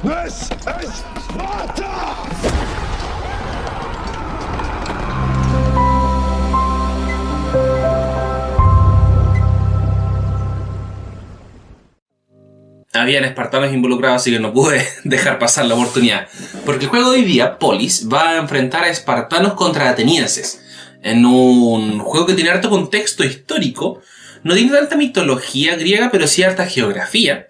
This is Sparta! Habían espartanos involucrados, así que no pude dejar pasar la oportunidad. Porque el juego de hoy día, Polis, va a enfrentar a espartanos contra atenienses. En un juego que tiene harto contexto histórico. No tiene tanta mitología griega, pero sí harta geografía.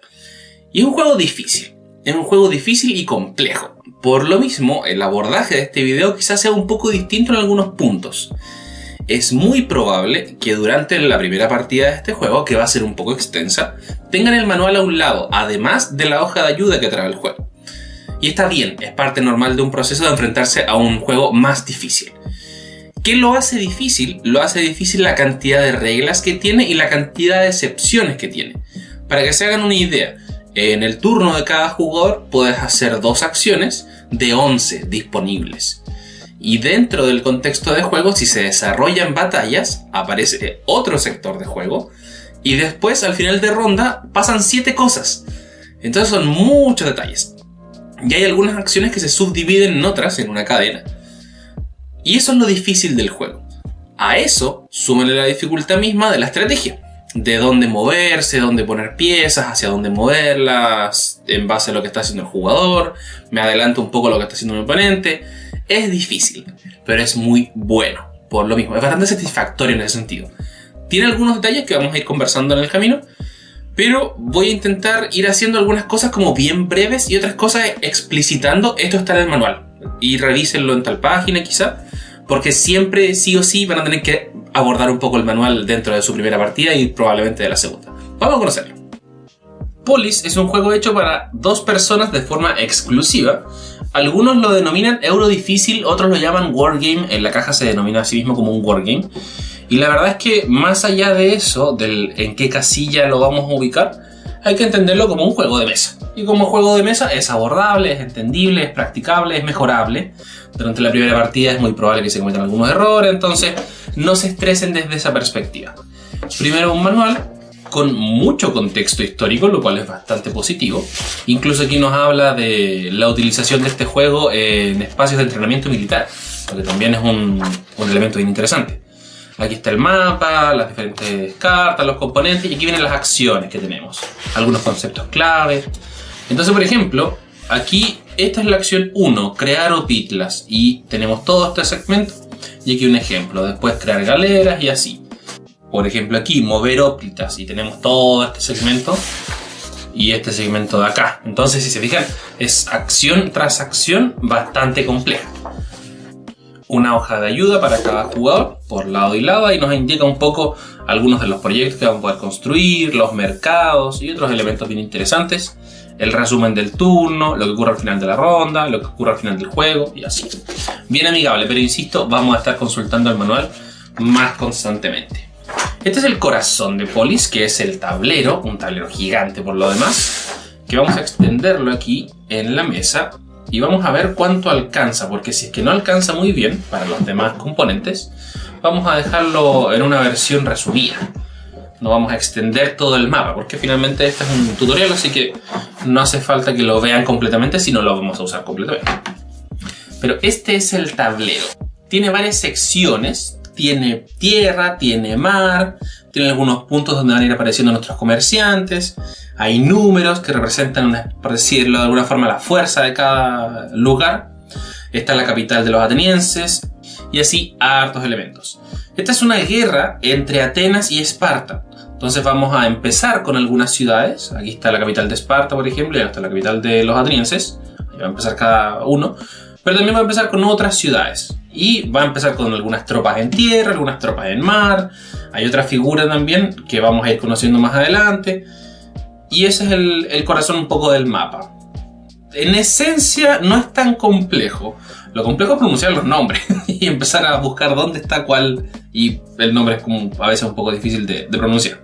Y es un juego difícil. Es un juego difícil y complejo. Por lo mismo, el abordaje de este video quizás sea un poco distinto en algunos puntos. Es muy probable que durante la primera partida de este juego, que va a ser un poco extensa, tengan el manual a un lado, además de la hoja de ayuda que trae el juego. Y está bien, es parte normal de un proceso de enfrentarse a un juego más difícil. ¿Qué lo hace difícil? Lo hace difícil la cantidad de reglas que tiene y la cantidad de excepciones que tiene. Para que se hagan una idea, en el turno de cada jugador puedes hacer 2 acciones de 11 disponibles. Y dentro del contexto de juego, si se desarrollan batallas, aparece otro sector de juego. Y después, al final de ronda, pasan 7 cosas. Entonces son muchos detalles. Y hay algunas acciones que se subdividen en otras, en una cadena. Y eso es lo difícil del juego. A eso, súmenle la dificultad misma de la estrategia. De dónde moverse, dónde poner piezas, hacia dónde moverlas, en base a lo que está haciendo el jugador. Me adelanto un poco lo que está haciendo mi oponente. Es difícil, pero es muy bueno. Por lo mismo, es bastante satisfactorio en ese sentido. Tiene algunos detalles que vamos a ir conversando en el camino, pero voy a intentar ir haciendo algunas cosas como bien breves y otras cosas explicitando. Esto está en el manual. Y revísenlo en tal página quizá, porque siempre sí o sí van a tener que abordar un poco el manual dentro de su primera partida y probablemente de la segunda. Vamos a conocerlo. Polis es un juego hecho para 2 personas de forma exclusiva. Algunos lo denominan Euro difícil, otros lo llaman Wargame. En la caja se denomina a sí mismo como un Wargame. Y la verdad es que más allá de eso, del en qué casilla lo vamos a ubicar, hay que entenderlo como un juego de mesa. Y como juego de mesa es abordable, es entendible, es practicable, es mejorable. Durante la primera partida es muy probable que se cometan algunos errores, entonces no se estresen desde esa perspectiva. Primero un manual con mucho contexto histórico, lo cual es bastante positivo. Incluso aquí nos habla de la utilización de este juego en espacios de entrenamiento militar, lo que también es un elemento bien interesante. Aquí está el mapa, las diferentes cartas, los componentes, y aquí vienen las acciones que tenemos. Algunos conceptos clave. Entonces, por ejemplo, aquí esta es la acción 1, crear opitlas, y tenemos todo este segmento, y aquí un ejemplo. Después crear galeras y así. Por ejemplo aquí, mover óptitas, y tenemos todo este segmento y este segmento de acá. Entonces, si se fijan, es acción tras acción bastante compleja. Una hoja de ayuda para cada jugador, por lado y lado, y nos indica un poco algunos de los proyectos que vamos a poder construir, los mercados y otros elementos bien interesantes. El resumen del turno, lo que ocurre al final de la ronda, lo que ocurre al final del juego y así. Bien amigable, pero insisto, vamos a estar consultando el manual más constantemente. Este es el corazón de Polis, que es el tablero, un tablero gigante por lo demás, que vamos a extenderlo aquí en la mesa y vamos a ver cuánto alcanza, porque si es que no alcanza muy bien para los demás componentes, vamos a dejarlo en una versión resumida. No vamos a extender todo el mapa, porque finalmente este es un tutorial, así que no hace falta que lo vean completamente, si no lo vamos a usar completamente. Pero este es el tablero. Tiene varias secciones. Tiene tierra, tiene mar, tiene algunos puntos donde van a ir apareciendo nuestros comerciantes. Hay números que representan, por decirlo de alguna forma, la fuerza de cada lugar. Está la capital de los atenienses y así hartos elementos. Esta es una guerra entre Atenas y Esparta. Entonces vamos a empezar con algunas ciudades. Aquí está la capital de Esparta, por ejemplo, y acá está la capital de los atenienses. Ahí va a empezar cada uno. Pero también va a empezar con otras ciudades. Y va a empezar con algunas tropas en tierra, algunas tropas en mar. Hay otra figura también que vamos a ir conociendo más adelante. Y ese es el corazón un poco del mapa. En esencia no es tan complejo. Lo complejo es pronunciar los nombres y empezar a buscar dónde está cuál. Y el nombre es como a veces un poco difícil de pronunciar.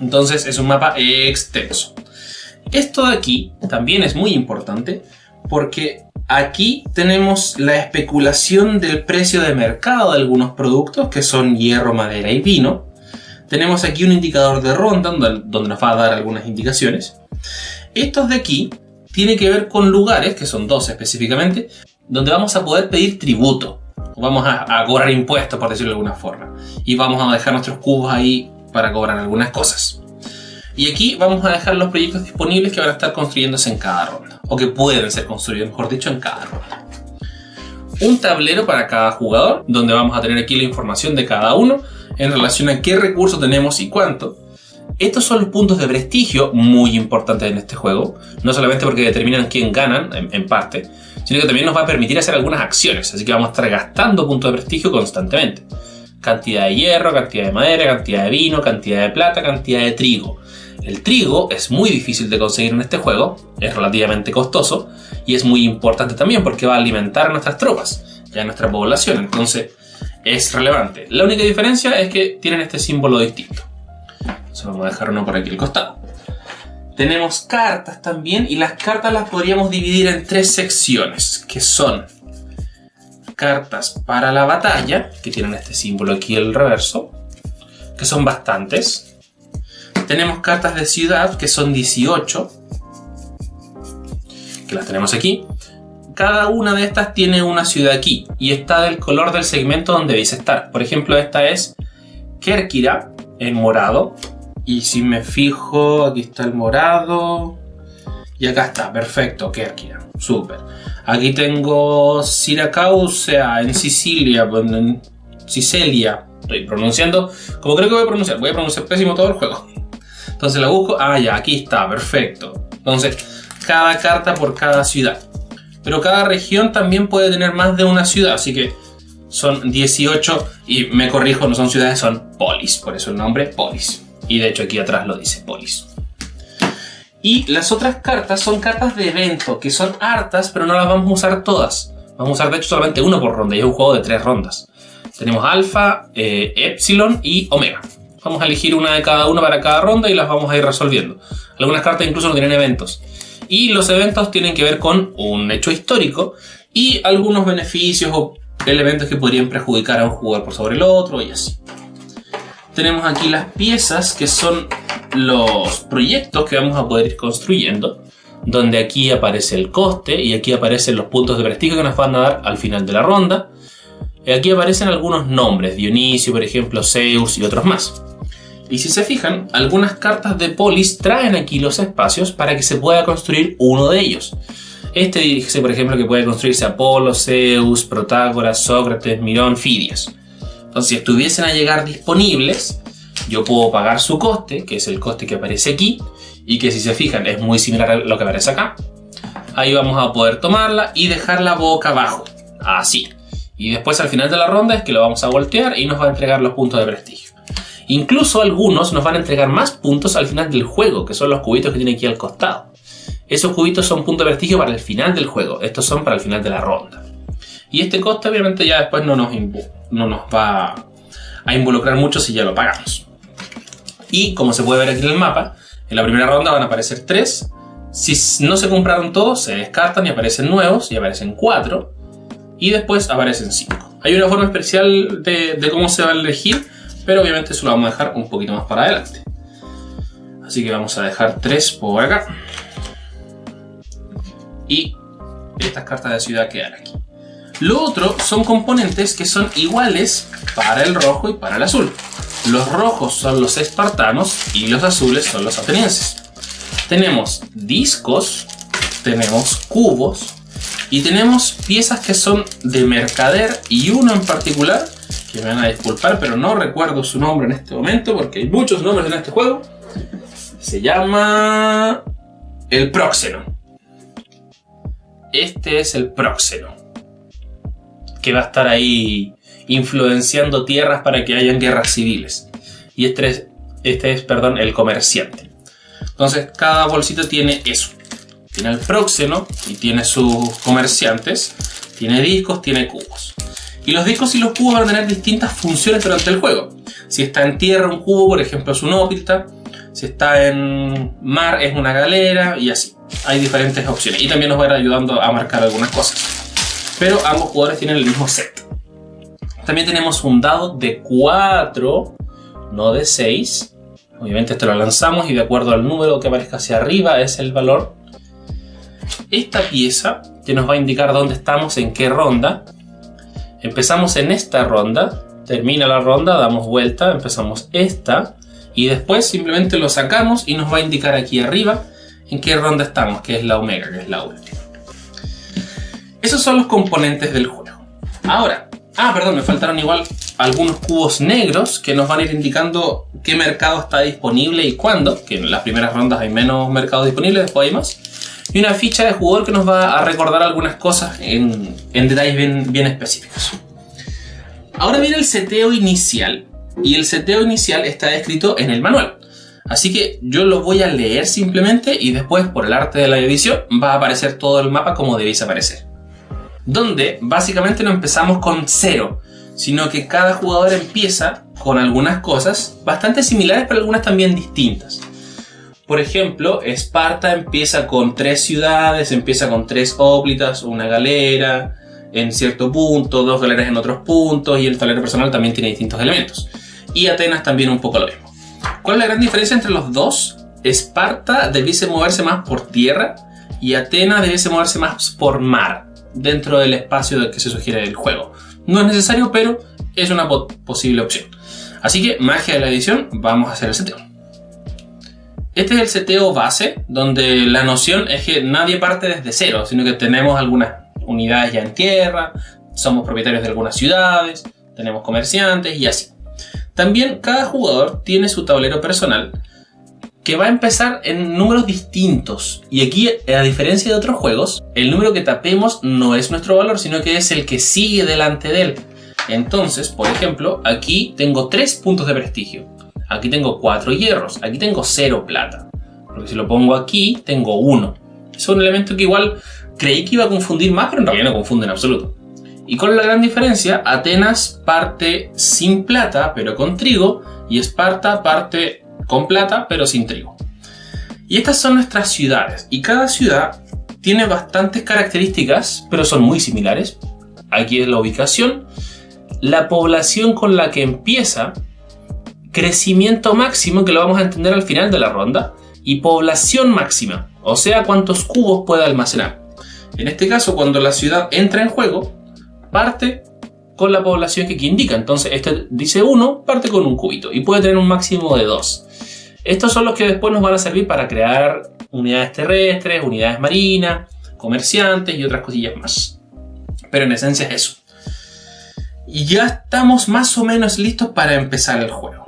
Entonces es un mapa extenso. Esto de aquí también es muy importante porque aquí tenemos la especulación del precio de mercado de algunos productos que son hierro, madera y vino. Tenemos aquí un indicador de ronda donde nos va a dar algunas indicaciones. Estos de aquí tiene que ver con lugares, que son 2 específicamente, donde vamos a poder pedir tributo. Vamos a cobrar impuestos, por decirlo de alguna forma. Y vamos a dejar nuestros cubos ahí para cobrar algunas cosas. Y aquí vamos a dejar los proyectos disponibles que van a estar construyéndose en cada ronda. O que pueden ser construidos, mejor dicho, en cada ronda. Un tablero para cada jugador, donde vamos a tener aquí la información de cada uno en relación a qué recursos tenemos y cuánto. Estos son los puntos de prestigio muy importantes en este juego. No solamente porque determinan quién ganan, en parte, sino que también nos va a permitir hacer algunas acciones. Así que vamos a estar gastando puntos de prestigio constantemente. Cantidad de hierro, cantidad de madera, cantidad de vino, cantidad de plata, cantidad de trigo. El trigo es muy difícil de conseguir en este juego, es relativamente costoso y es muy importante también porque va a alimentar a nuestras tropas y a nuestra población, entonces es relevante. La única diferencia es que tienen este símbolo distinto. Entonces vamos a dejar uno por aquí al costado. Tenemos cartas también y las cartas las podríamos dividir en 3 secciones, que son cartas para la batalla, que tienen este símbolo aquí al reverso, que son bastantes. Tenemos cartas de ciudad, que son 18, que las tenemos aquí. Cada una de estas tiene una ciudad aquí y está del color del segmento donde debéis estar. Por ejemplo, esta es Kerkira en morado. Y si me fijo, aquí está el morado. Y acá está, perfecto, Kerkira, súper. Aquí tengo Siracusa en Sicilia, en Sicilia. Estoy pronunciando como creo que voy a pronunciar pésimo todo el juego. Entonces la busco, ya, aquí está, perfecto. Entonces, cada carta por cada ciudad. Pero cada región también puede tener más de una ciudad, así que son 18, y me corrijo, no son ciudades, son polis, por eso el nombre polis. Y de hecho aquí atrás lo dice polis. Y las otras cartas son cartas de evento, que son hartas, pero no las vamos a usar todas. Vamos a usar de hecho solamente una por ronda, y es un juego de 3 rondas. Tenemos alfa, epsilon y omega. Vamos a elegir una de cada uno para cada ronda y las vamos a ir resolviendo. Algunas cartas incluso no tienen eventos. Y los eventos tienen que ver con un hecho histórico y algunos beneficios o elementos que podrían perjudicar a un jugador por sobre el otro y así. Tenemos aquí las piezas, que son los proyectos que vamos a poder ir construyendo, donde aquí aparece el coste y aquí aparecen los puntos de prestigio que nos van a dar al final de la ronda. Aquí aparecen algunos nombres, Dionisio, por ejemplo, Zeus y otros más. Y si se fijan, algunas cartas de polis traen aquí los espacios para que se pueda construir uno de ellos. Este dice, por ejemplo, que puede construirse Apolo, Zeus, Protágoras, Sócrates, Mirón, Fidias. Entonces, si estuviesen a llegar disponibles, yo puedo pagar su coste, que es el coste que aparece aquí, y que si se fijan es muy similar a lo que aparece acá. Ahí vamos a poder tomarla y dejarla boca abajo, así. Y después al final de la ronda es que lo vamos a voltear y nos va a entregar los puntos de prestigio. Incluso algunos nos van a entregar más puntos al final del juego, que son los cubitos que tiene aquí al costado. Esos cubitos son puntos de prestigio para el final del juego, estos son para el final de la ronda. Y este coste obviamente ya después no nos va a involucrar mucho si ya lo pagamos. Y como se puede ver aquí en el mapa, en la primera ronda van a aparecer 3. Si no se compraron todos, se descartan y aparecen nuevos, y aparecen 4. Y después aparecen 5. Hay una forma especial de cómo se va a elegir, pero obviamente eso lo vamos a dejar un poquito más para adelante. Así que vamos a dejar 3 por acá. Y estas cartas de ciudad quedan aquí. Lo otro son componentes que son iguales para el rojo y para el azul. Los rojos son los espartanos y los azules son los atenienses. Tenemos discos, tenemos cubos y tenemos piezas que son de mercader, y uno en particular, que me van a disculpar, pero no recuerdo su nombre en este momento porque hay muchos nombres en este juego. Se llama el próxeno. Este es el próxeno, que va a estar ahí influenciando tierras para que hayan guerras civiles. Y este es, el comerciante. Entonces cada bolsito tiene eso. Tiene el próxeno y tiene sus comerciantes. Tiene discos, tiene cubos. Y los discos y los cubos van a tener distintas funciones durante el juego. Si está en tierra un cubo, por ejemplo, es un ópita. Si está en mar es una galera y así. Hay diferentes opciones. Y también nos va a ir ayudando a marcar algunas cosas. Pero ambos jugadores tienen el mismo set. También tenemos un dado de 4, no de 6. Obviamente esto lo lanzamos y de acuerdo al número que aparezca hacia arriba es el valor. esta pieza que nos va a indicar dónde estamos, en qué ronda. Empezamos en esta ronda, termina la ronda, damos vuelta, empezamos esta y después simplemente lo sacamos y nos va a indicar aquí arriba en qué ronda estamos, que es la omega, que es la última. Esos son los componentes del juego. Ahora, perdón, me faltaron igual algunos cubos negros que nos van a ir indicando qué mercado está disponible y cuándo, que en las primeras rondas hay menos mercados disponibles, después hay más. Y una ficha de jugador que nos va a recordar algunas cosas en detalles bien específicos. Ahora viene el seteo inicial. Y el seteo inicial está descrito en el manual. Así que yo lo voy a leer simplemente y después, por el arte de la edición, va a aparecer todo el mapa como debéis aparecer. Donde básicamente no empezamos con 0, sino que cada jugador empieza con algunas cosas bastante similares, pero algunas también distintas. Por ejemplo, Esparta empieza con 3 ciudades, empieza con 3 óblitas, una galera en cierto punto, 2 galeras en otros puntos, y el tablero personal también tiene distintos elementos. Y Atenas también un poco lo mismo. ¿Cuál es la gran diferencia entre los dos? Esparta debiese moverse más por tierra y Atenas debiese moverse más por mar, dentro del espacio del que se sugiere el juego. No es necesario, pero es una posible opción. Así que, magia de la edición, vamos a hacer el seteo. Este es el seteo base, donde la noción es que nadie parte desde cero, sino que tenemos algunas unidades ya en tierra, somos propietarios de algunas ciudades, tenemos comerciantes y así. También cada jugador tiene su tablero personal que va a empezar en números distintos. Y aquí, a diferencia de otros juegos, el número que tapemos no es nuestro valor, sino que es el que sigue delante de él. Entonces, por ejemplo, aquí tengo 3 puntos de prestigio. Aquí tengo 4 hierros. Aquí tengo 0 plata. Porque si lo pongo aquí, tengo 1. Es un elemento que igual creí que iba a confundir más, pero en realidad no confunde en absoluto. ¿Y cuál es la gran diferencia? Atenas parte sin plata, pero con trigo. Y Esparta parte con plata, pero sin trigo. Y estas son nuestras ciudades. Y cada ciudad tiene bastantes características, pero son muy similares. Aquí es la ubicación, la población con la que empieza, crecimiento máximo, que lo vamos a entender al final de la ronda, y población máxima, o sea, cuántos cubos puede almacenar. En este caso, cuando la ciudad entra en juego, parte con la población que aquí indica. Entonces, este dice 1, parte con un cubito, y puede tener un máximo de 2. Estos son los que después nos van a servir para crear unidades terrestres, unidades marinas, comerciantes y otras cosillas más. Pero en esencia es eso. Y ya estamos más o menos listos para empezar el juego.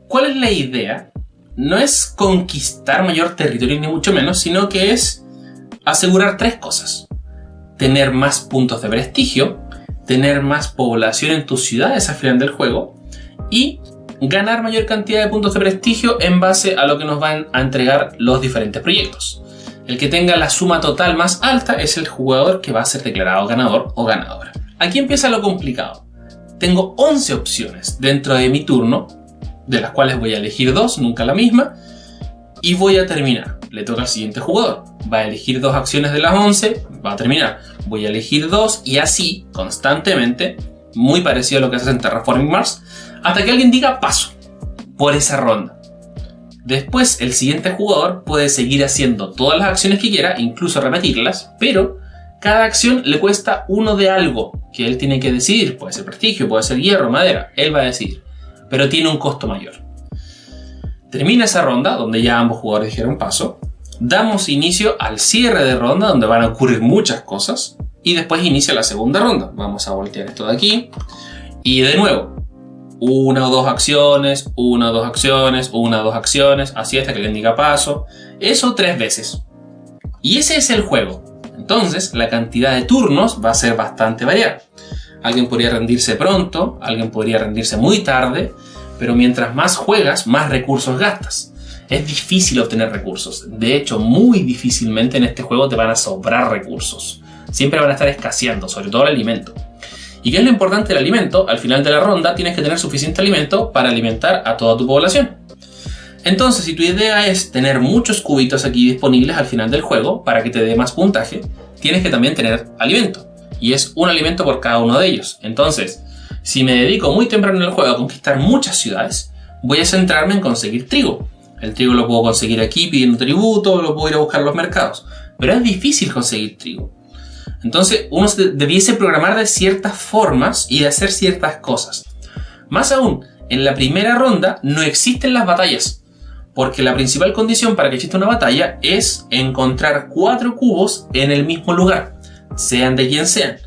¿Cuál es la idea? No es conquistar mayor territorio ni mucho menos, sino que es asegurar 3 cosas. Tener más puntos de prestigio, tener más población en tus ciudades al final del juego y ganar mayor cantidad de puntos de prestigio en base a lo que nos van a entregar los diferentes proyectos. El que tenga la suma total más alta es el jugador que va a ser declarado ganador o ganadora. Aquí empieza lo complicado. Tengo 11 opciones dentro de mi turno, de las cuales voy a elegir 2, nunca la misma, y voy a terminar. Le toca al siguiente jugador. Va a elegir 2 acciones de las 11, va a terminar. Voy a elegir 2 y así, constantemente, muy parecido a lo que se hace en Terraforming Mars, hasta que alguien diga paso por esa ronda. Después, el siguiente jugador puede seguir haciendo todas las acciones que quiera, incluso repetirlas, pero cada acción le cuesta 1 de algo que él tiene que decidir. Puede ser prestigio, puede ser hierro, madera, él va a decidir, pero tiene un costo mayor. Termina esa ronda, donde ya ambos jugadores dijeron paso. Damos inicio al cierre de ronda, donde van a ocurrir muchas cosas. Y después inicia la segunda ronda. Vamos a voltear esto de aquí. Y de nuevo, 1 o 2 acciones, 1 o 2 acciones, 1 o 2 acciones, así hasta que le diga paso. Eso 3 veces. Y ese es el juego. Entonces, la cantidad de turnos va a ser bastante variada. Alguien podría rendirse pronto, alguien podría rendirse muy tarde, pero mientras más juegas, más recursos gastas. Es difícil obtener recursos. De hecho, muy difícilmente en este juego te van a sobrar recursos. Siempre van a estar escaseando, sobre todo el alimento. ¿Y qué es lo importante del alimento? Al final de la ronda tienes que tener suficiente alimento para alimentar a toda tu población. Entonces, si tu idea es tener muchos cubitos aquí disponibles al final del juego para que te dé más puntaje, tienes que también tener alimento. Y es un alimento por cada uno de ellos. Entonces, si me dedico muy temprano en el juego a conquistar muchas ciudades, voy a centrarme en conseguir trigo. El trigo lo puedo conseguir aquí pidiendo tributo, lo puedo ir a buscar a los mercados. pero es difícil conseguir trigo. Entonces uno debiese programar de ciertas formas y de hacer ciertas cosas. Más aún, en la primera ronda no existen las batallas, porque la principal condición para que exista una batalla es encontrar 4 cubos en el mismo lugar, sean de quien sean.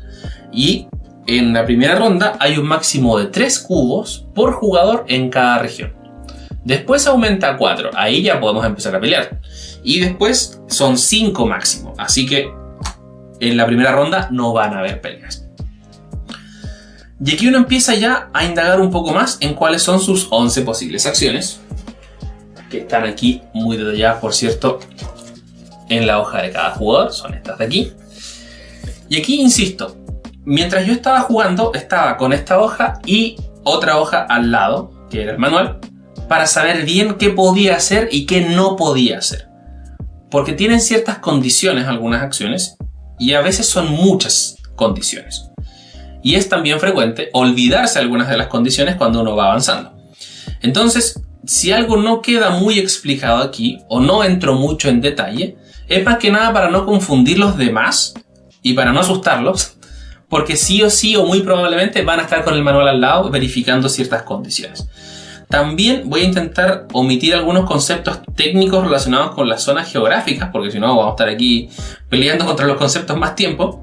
Y en la primera ronda hay un máximo de 3 cubos por jugador en cada región. Después aumenta a 4, ahí ya podemos empezar a pelear. Y después son 5 máximo, así que en la primera ronda no van a haber peleas. Y aquí uno empieza ya a indagar un poco más en cuáles son sus 11 posibles acciones, que están aquí muy detalladas, por cierto, en la hoja de cada jugador, son estas de aquí. Y aquí insisto, mientras yo estaba jugando, estaba con esta hoja y otra hoja al lado, que era el manual, para saber bien qué podía hacer y qué no podía hacer. Porque tienen ciertas condiciones algunas acciones, y a veces son muchas condiciones. Y es también frecuente olvidarse algunas de las condiciones cuando uno va avanzando. Entonces, si algo no queda muy explicado aquí, o no entro mucho en detalle, es más que nada para no confundir los demás y para no asustarlos, porque sí o muy probablemente van a estar con el manual al lado verificando ciertas condiciones. También voy a intentar omitir algunos conceptos técnicos relacionados con las zonas geográficas, porque si no vamos a estar aquí peleando contra los conceptos más tiempo.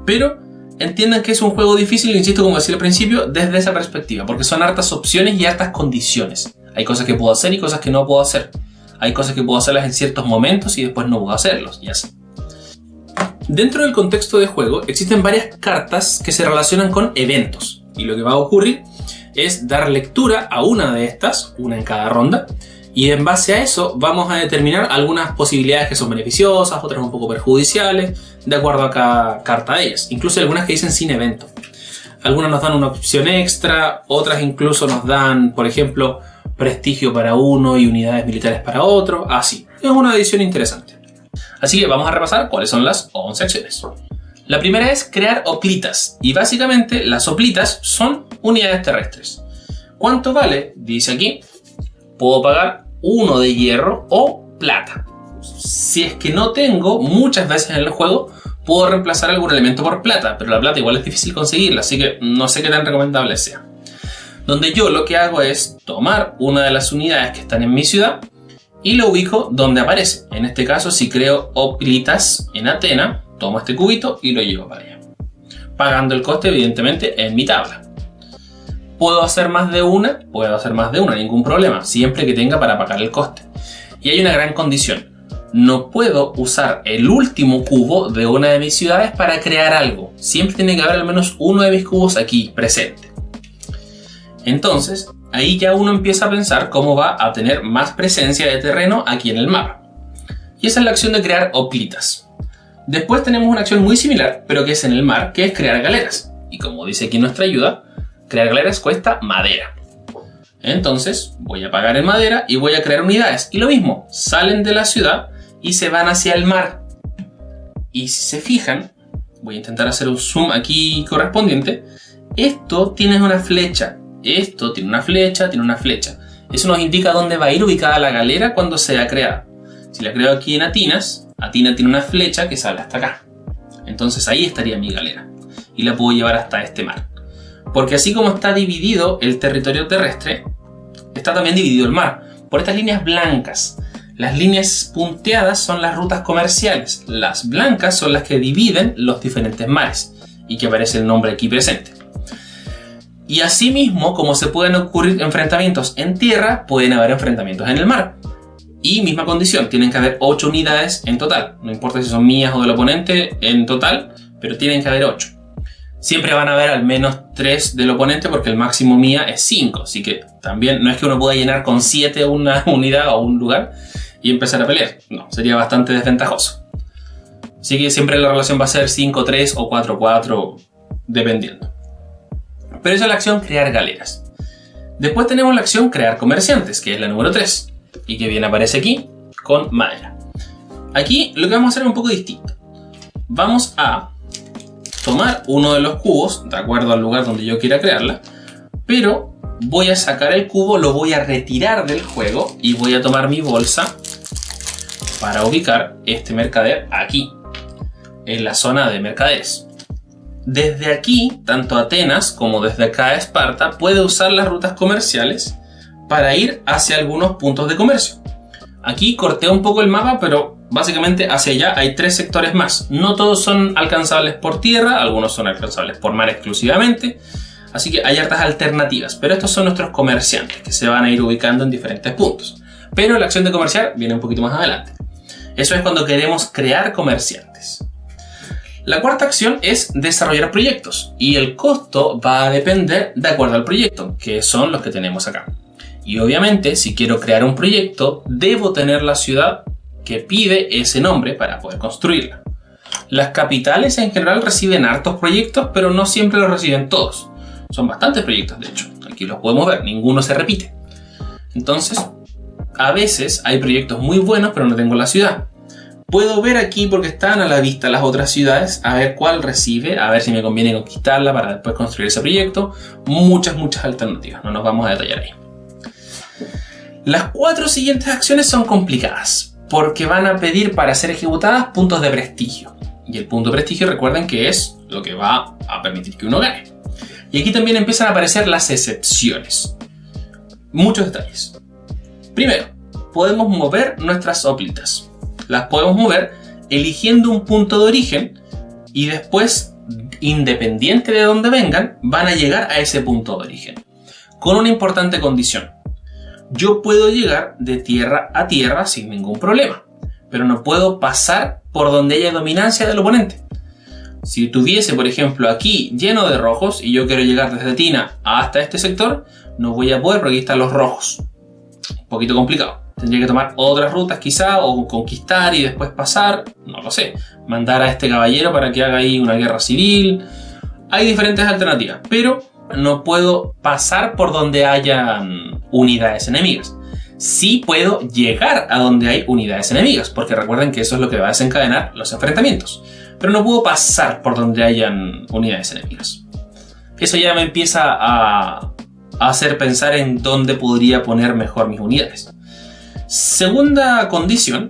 Pero entiendan que es un juego difícil, insisto, como decía al principio, desde esa perspectiva, porque son hartas opciones y hartas condiciones. Hay cosas que puedo hacer y cosas que no puedo hacer. Hay cosas que puedo hacerlas en ciertos momentos y después no puedo hacerlos, y así. Dentro del contexto de juego existen varias cartas que se relacionan con eventos, y lo que va a ocurrir es dar lectura a una de estas, una en cada ronda, y en base a eso vamos a determinar algunas posibilidades que son beneficiosas, otras un poco perjudiciales, de acuerdo a cada carta de ellas. Incluso algunas que dicen sin evento. Algunas nos dan una opción extra, otras incluso nos dan, por ejemplo, prestigio para uno y unidades militares para otro, así. Es una edición interesante. Así que vamos a repasar cuáles son las 11 acciones. La primera es crear hoplitas, y básicamente las hoplitas son unidades terrestres. ¿Cuánto vale? Dice aquí. Puedo pagar 1 de hierro o plata. Si es que no tengo, muchas veces en el juego puedo reemplazar algún elemento por plata, pero la plata igual es difícil conseguirla, así que no sé qué tan recomendable sea. Donde yo lo que hago es tomar una de las unidades que están en mi ciudad y lo ubico donde aparece. En este caso, si creo hoplitas en Atena, tomo este cubito y lo llevo para allá, pagando el coste evidentemente en mi tabla. ¿Puedo hacer más de una? Puedo hacer más de una, ningún problema, siempre que tenga para pagar el coste. Y hay una gran condición. No puedo usar el último cubo de una de mis ciudades para crear algo. Siempre tiene que haber al menos uno de mis cubos aquí presente. Entonces, ahí ya uno empieza a pensar cómo va a tener más presencia de terreno aquí en el mapa. Y esa es la acción de crear hoplitas. Después tenemos una acción muy similar, pero que es en el mar, que es crear galeras. Y como dice aquí nuestra ayuda, crear galeras cuesta madera. Entonces voy a pagar en madera y voy a crear unidades. Y lo mismo, salen de la ciudad y se van hacia el mar. Y si se fijan, voy a intentar hacer un zoom aquí correspondiente. Esto tiene una flecha, esto tiene una flecha, tiene una flecha. Eso nos indica dónde va a ir ubicada la galera cuando sea creada. Si la creo aquí en Atinas, Atina tiene una flecha que sale hasta acá. Entonces ahí estaría mi galera. Y la puedo llevar hasta este mar. Porque así como está dividido el territorio terrestre, está también dividido el mar. Por estas líneas blancas. Las líneas punteadas son las rutas comerciales. Las blancas son las que dividen los diferentes mares. Y que aparece el nombre aquí presente. Y asimismo, como se pueden ocurrir enfrentamientos en tierra, pueden haber enfrentamientos en el mar. Y misma condición, tienen que haber 8 unidades en total. No importa si son mías o del oponente en total, pero tienen que haber 8. Siempre van a haber al menos 3 del oponente porque el máximo mía es 5. Así que también no es que uno pueda llenar con 7 una unidad o un lugar y empezar a pelear. No, sería bastante desventajoso. Así que siempre la relación va a ser 5-3 o 4-4, dependiendo. Pero esa es la acción crear galeras. Después tenemos la acción crear comerciantes, que es la número 3. Y que bien aparece aquí con madera. Aquí lo que vamos a hacer es un poco distinto. Vamos a tomar uno de los cubos, de acuerdo al lugar donde yo quiera crearla, pero voy a sacar el cubo, lo voy a retirar del juego y voy a tomar mi bolsa para ubicar este mercader aquí, en la zona de mercaderes. Desde aquí, tanto Atenas como desde acá Esparta puede usar las rutas comerciales para ir hacia algunos puntos de comercio. Aquí corté un poco el mapa, pero básicamente hacia allá hay 3 sectores más. No todos son alcanzables por tierra, algunos son alcanzables por mar exclusivamente. Así que hay hartas alternativas, pero estos son nuestros comerciantes que se van a ir ubicando en diferentes puntos. Pero la acción de comerciar viene un poquito más adelante. Eso es cuando queremos crear comerciantes. La cuarta acción es desarrollar proyectos y el costo va a depender de acuerdo al proyecto, que son los que tenemos acá. Y obviamente, si quiero crear un proyecto, debo tener la ciudad que pide ese nombre para poder construirla. Las capitales en general reciben hartos proyectos, pero no siempre los reciben todos. Son bastantes proyectos, de hecho. Aquí los podemos ver, ninguno se repite. Entonces, a veces hay proyectos muy buenos, pero no tengo la ciudad. Puedo ver aquí, porque están a la vista las otras ciudades, a ver cuál recibe, a ver si me conviene conquistarla para después construir ese proyecto. Muchas alternativas, no nos vamos a detallar ahí. Las 4 siguientes acciones son complicadas, porque van a pedir para ser ejecutadas puntos de prestigio. Y el punto de prestigio, recuerden que es lo que va a permitir que uno gane. Y aquí también empiezan a aparecer las excepciones. Muchos detalles. Primero, podemos mover nuestras hoplitas. Las podemos mover eligiendo un punto de origen y después, independiente de dónde vengan, van a llegar a ese punto de origen. Con una importante condición. Yo puedo llegar de tierra a tierra sin ningún problema, pero no puedo pasar por donde haya dominancia del oponente. Si tuviese, por ejemplo, aquí lleno de rojos y yo quiero llegar desde Tina hasta este sector, no voy a poder porque aquí están los rojos. Un poquito complicado. Tendría que tomar otras rutas quizá, o conquistar y después pasar, no lo sé. Mandar a este caballero para que haga ahí una guerra civil. Hay diferentes alternativas, pero no puedo pasar por donde hayan unidades enemigas. Sí puedo llegar a donde hay unidades enemigas, porque recuerden que eso es lo que va a desencadenar los enfrentamientos. Pero no puedo pasar por donde hayan unidades enemigas. Eso ya me empieza a hacer pensar en dónde podría poner mejor mis unidades. Segunda condición,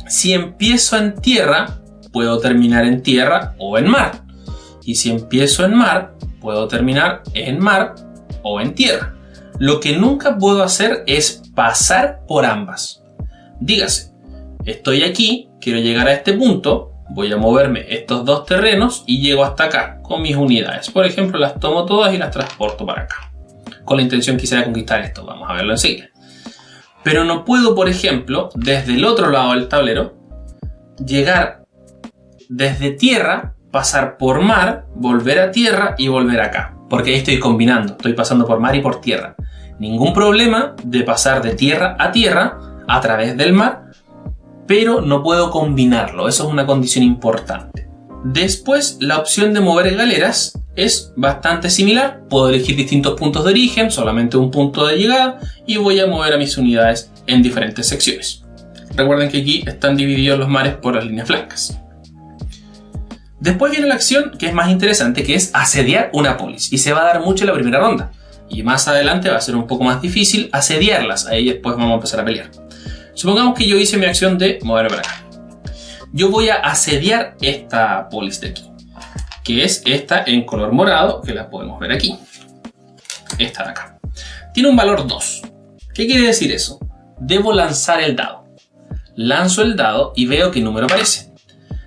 si empiezo en tierra, puedo terminar en tierra o en mar. Y si empiezo en mar, puedo terminar en mar o en tierra. Lo que nunca puedo hacer es pasar por ambas. Dígase, estoy aquí, quiero llegar a este punto, voy a moverme estos 2 terrenos y llego hasta acá con mis unidades. Por ejemplo, las tomo todas y las transporto para acá. Con la intención quizá de conquistar esto, vamos a verlo enseguida. Pero no puedo, por ejemplo, desde el otro lado del tablero, llegar desde tierra, pasar por mar, volver a tierra y volver acá. Porque ahí estoy combinando, estoy pasando por mar y por tierra. Ningún problema de pasar de tierra a través del mar, pero no puedo combinarlo, eso es una condición importante. Después, la opción de mover galeras es bastante similar. Puedo elegir distintos puntos de origen, solamente un punto de llegada, y voy a mover a mis unidades en diferentes secciones. Recuerden que aquí están divididos los mares por las líneas blancas. Después viene la acción que es más interesante, que es asediar una polis, y se va a dar mucho en la primera ronda. Y más adelante va a ser un poco más difícil asediarlas, ahí después vamos a empezar a pelear. Supongamos que yo hice mi acción de moverme para acá. Yo voy a asediar esta polis de aquí, que es esta en color morado, que la podemos ver aquí. Esta de acá. Tiene un valor 2. ¿Qué quiere decir eso? Debo lanzar el dado. Lanzo el dado y veo qué número aparece.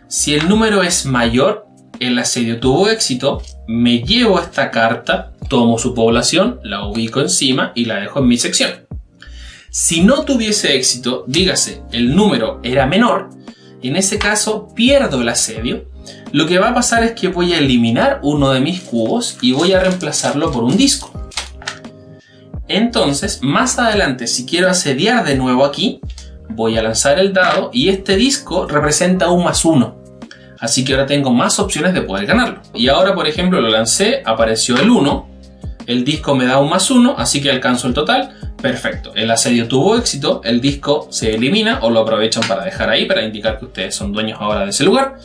Si el número es mayor, el asedio tuvo éxito, me llevo esta carta, tomo su población, la ubico encima y la dejo en mi sección. Si no tuviese éxito, dígase, el número era menor, en ese caso pierdo el asedio. Lo que va a pasar es que voy a eliminar uno de mis cubos y voy a reemplazarlo por un disco. Entonces, más adelante, si quiero asediar de nuevo aquí, voy a lanzar el dado y este disco representa un +1. Así que ahora tengo más opciones de poder ganarlo. Y ahora, por ejemplo, lo lancé, apareció el 1. El disco me da un +1, así que alcanzo el total. Perfecto, el asedio tuvo éxito, el disco se elimina o lo aprovechan para dejar ahí, para indicar que ustedes son dueños ahora de ese lugar.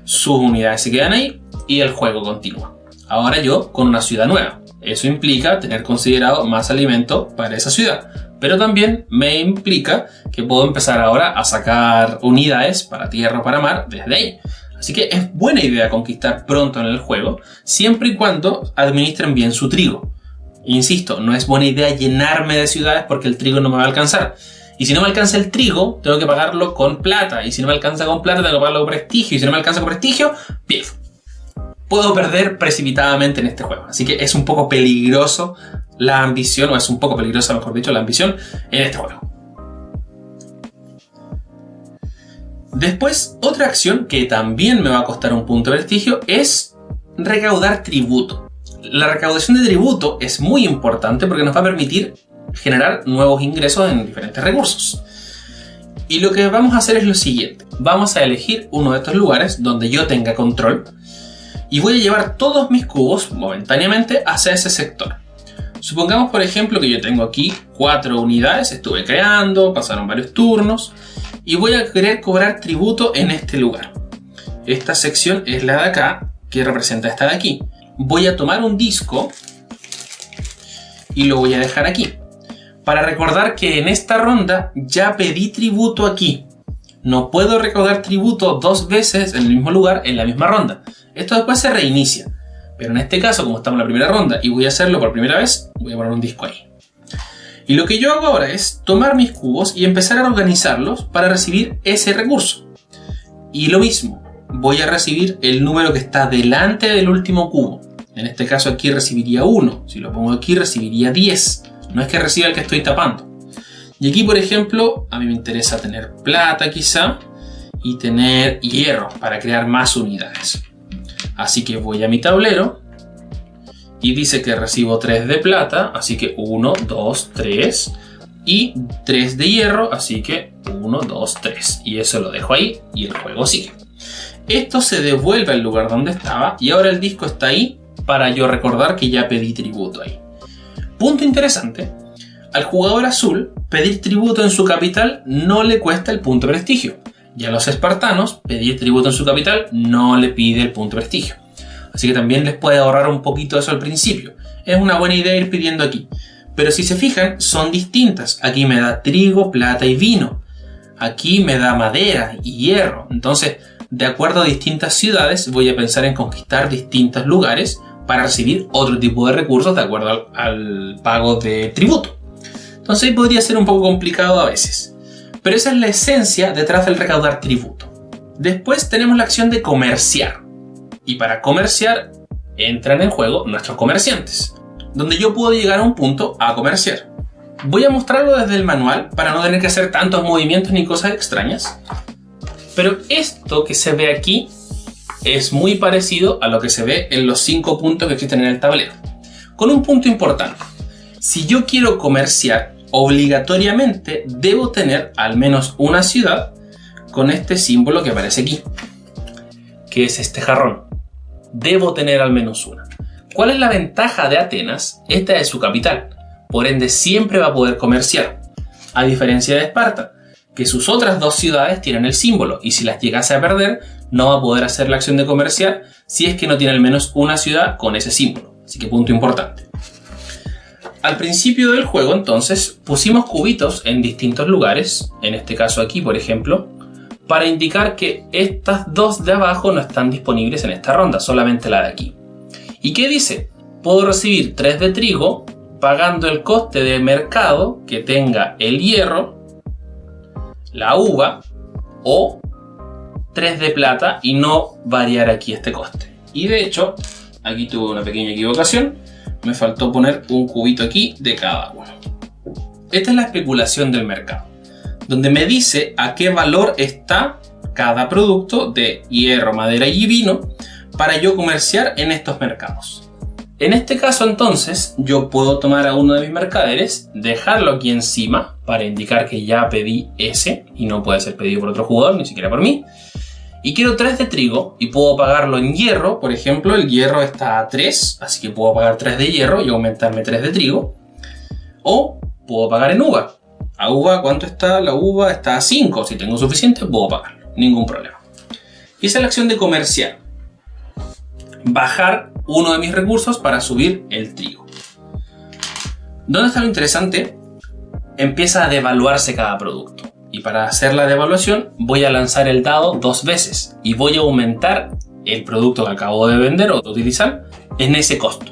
Sus unidades se quedan ahí y el juego continúa. Ahora yo con una ciudad nueva. Eso implica tener considerado más alimento para esa ciudad. Pero también me implica que puedo empezar ahora a sacar unidades para tierra o para mar desde ahí. Así que es buena idea conquistar pronto en el juego, siempre y cuando administren bien su trigo. Insisto, no es buena idea llenarme de ciudades porque el trigo no me va a alcanzar. Y si no me alcanza el trigo, tengo que pagarlo con plata. Y si no me alcanza con plata, tengo que pagarlo con prestigio. Y si no me alcanza con prestigio, ¡pief! Puedo perder precipitadamente en este juego. Así que es un poco peligroso la ambición, o es un poco peligrosa, mejor dicho, la ambición en este juego. Después, otra acción que también me va a costar un punto de prestigio es recaudar tributo. La recaudación de tributo es muy importante porque nos va a permitir generar nuevos ingresos en diferentes recursos. Y lo que vamos a hacer es lo siguiente. Vamos a elegir uno de estos lugares donde yo tenga control y voy a llevar todos mis cubos momentáneamente hacia ese sector. Supongamos, por ejemplo, que yo tengo aquí 4 unidades, estuve creando, pasaron varios turnos y voy a querer cobrar tributo en este lugar. Esta sección es la de acá, que representa esta de aquí. Voy a tomar un disco y lo voy a dejar aquí, para recordar que en esta ronda ya pedí tributo aquí. No puedo recaudar tributo 2 veces en el mismo lugar en la misma ronda. Esto después se reinicia. Pero en este caso, como estamos en la primera ronda y voy a hacerlo por primera vez, voy a poner un disco ahí. Y lo que yo hago ahora es tomar mis cubos y empezar a organizarlos para recibir ese recurso. Y lo mismo, voy a recibir el número que está delante del último cubo. En este caso aquí recibiría 1. Si lo pongo aquí recibiría 10. No es que reciba el que estoy tapando. Y aquí, por ejemplo, a mí me interesa tener plata quizá y tener hierro para crear más unidades. Así que voy a mi tablero y dice que recibo 3 de plata, así que 1, 2, 3 y 3 de hierro, así que 1, 2, 3. Y eso lo dejo ahí y el juego sigue. Esto se devuelve al lugar donde estaba y ahora el disco está ahí para yo recordar que ya pedí tributo ahí. Punto interesante. Al jugador azul, pedir tributo en su capital no le cuesta el punto de prestigio. Y a los espartanos, pedir tributo en su capital no le pide el punto de prestigio. Así que también les puede ahorrar un poquito eso al principio. Es una buena idea ir pidiendo aquí. Pero si se fijan, son distintas. Aquí me da trigo, plata y vino. Aquí me da madera y hierro. Entonces, de acuerdo a distintas ciudades, voy a pensar en conquistar distintos lugares para recibir otro tipo de recursos de acuerdo al pago de tributo. Entonces ahí podría ser un poco complicado a veces. Pero esa es la esencia detrás del recaudar tributo. Después tenemos la acción de comerciar. Y para comerciar entran en juego nuestros comerciantes, donde yo puedo llegar a un punto a comerciar. Voy a mostrarlo desde el manual para no tener que hacer tantos movimientos ni cosas extrañas. Pero esto que se ve aquí es muy parecido a lo que se ve en los 5 puntos que existen en el tablero. Con un punto importante. Si yo quiero comerciar, obligatoriamente debo tener al menos una ciudad con este símbolo que aparece aquí, que es este jarrón. Debo tener al menos una. ¿Cuál es la ventaja de Atenas? Esta es su capital. Por ende, siempre va a poder comerciar. A diferencia de Esparta, que sus otras 2 ciudades tienen el símbolo y si las llegase a perder, no va a poder hacer la acción de comerciar si es que no tiene al menos una ciudad con ese símbolo. Así que punto importante. Al principio del juego, entonces, pusimos cubitos en distintos lugares, en este caso aquí, por ejemplo, para indicar que estas 2 de abajo no están disponibles en esta ronda, solamente la de aquí. ¿Y qué dice? Puedo recibir 3 de trigo pagando el coste de mercado que tenga el hierro, la uva o 3 de plata y no variar aquí este coste. Y de hecho, aquí tuve una pequeña equivocación. Me faltó poner un cubito aquí de cada uno. Esta es la especulación del mercado, donde me dice a qué valor está cada producto de hierro, madera y vino para yo comerciar en estos mercados. En este caso entonces yo puedo tomar a uno de mis mercaderes, dejarlo aquí encima para indicar que ya pedí ese y no puede ser pedido por otro jugador, ni siquiera por mí. Y quiero 3 de trigo y puedo pagarlo en hierro, por ejemplo, el hierro está a 3, así que puedo pagar 3 de hierro y aumentarme 3 de trigo. O puedo pagar en uva. ¿A uva cuánto está? La uva está a 5, si tengo suficiente puedo pagarlo, ningún problema. Y esa es la acción de comerciar. Bajar uno de mis recursos para subir el trigo. ¿Dónde está lo interesante? Empieza a devaluarse cada producto. Y para hacer la devaluación voy a lanzar el dado 2 veces y voy a aumentar el producto que acabo de vender o de utilizar en ese costo.